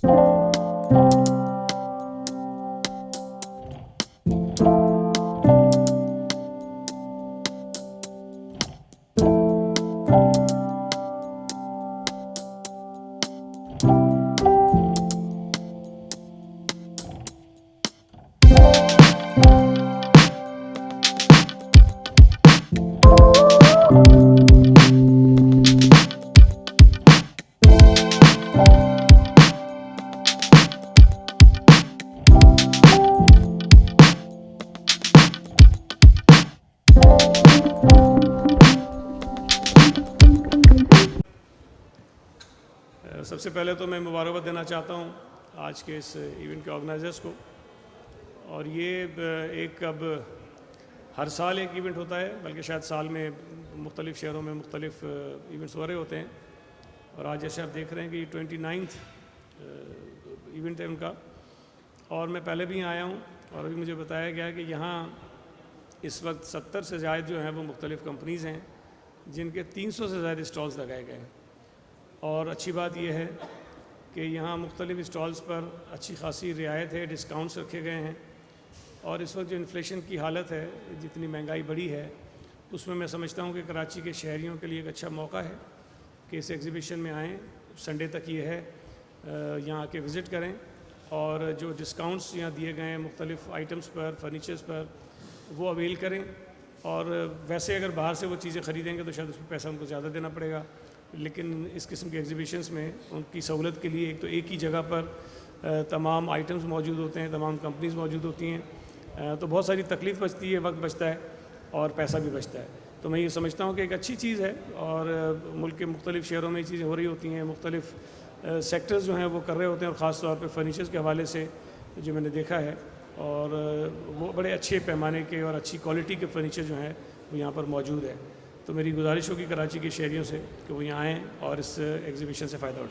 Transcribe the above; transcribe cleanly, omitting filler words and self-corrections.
سب سے پہلے تو میں مبارکباد دینا چاہتا ہوں آج کے اس ایونٹ کے آرگنائزرز کو، اور یہ ایک اب ہر سال ایک ایونٹ ہوتا ہے، بلکہ شاید سال میں مختلف شہروں میں مختلف ایونٹس ہو رہے ہوتے ہیں، اور آج جیسے آپ دیکھ رہے ہیں کہ یہ 29 ایونٹ ہے ان کا، اور میں پہلے بھی آیا ہوں اور ابھی مجھے بتایا گیا کہ یہاں اس وقت 70 سے زائد جو ہیں وہ مختلف کمپنیز ہیں جن کے 300 سے زائد اسٹالز لگائے گئے ہیں، اور اچھی بات یہ ہے کہ یہاں مختلف اسٹالز پر اچھی خاصی رعایت ہے، ڈسکاؤنٹس رکھے گئے ہیں، اور اس وقت جو انفلیشن کی حالت ہے، جتنی مہنگائی بڑھی ہے، اس میں سمجھتا ہوں کہ کراچی کے شہریوں کے لیے ایک اچھا موقع ہے کہ اس ایگزیبیشن میں آئیں، سنڈے تک یہ ہے، یہاں آ کے وزٹ کریں، اور جو ڈسکاؤنٹس یہاں دیے گئے ہیں مختلف آئٹمس پر، فرنیچرز پر، وہ اویل کریں، اور ویسے اگر باہر سے وہ چیزیں خریدیں گے تو شاید اس پہ پیسہ ان کو زیادہ دینا پڑے گا، لیکن اس قسم کے ایگزیبیشنز میں ان کی سہولت کے لیے ایک تو ایک ہی جگہ پر تمام آئٹمز موجود ہوتے ہیں، تمام کمپنیز موجود ہوتی ہیں، تو بہت ساری تکلیف بچتی ہے، وقت بچتا ہے اور پیسہ بھی بچتا ہے، تو میں یہ سمجھتا ہوں کہ ایک اچھی چیز ہے، اور ملک کے مختلف شہروں میں یہ چیزیں ہو رہی ہوتی ہیں، مختلف سیکٹرز جو ہیں وہ کر رہے ہوتے ہیں، اور خاص طور پہ فرنیچرز کے حوالے سے جو میں نے دیکھا ہے، اور وہ بڑے اچھے پیمانے کے اور اچھی کوالٹی کے فرنیچر جو ہیں وہ یہاں پر موجود ہے، تو میری گزارش ہوگی کراچی کے شہریوں سے کہ وہ یہاں آئیں اور اس ایگزیبیشن سے فائدہ اٹھائیں۔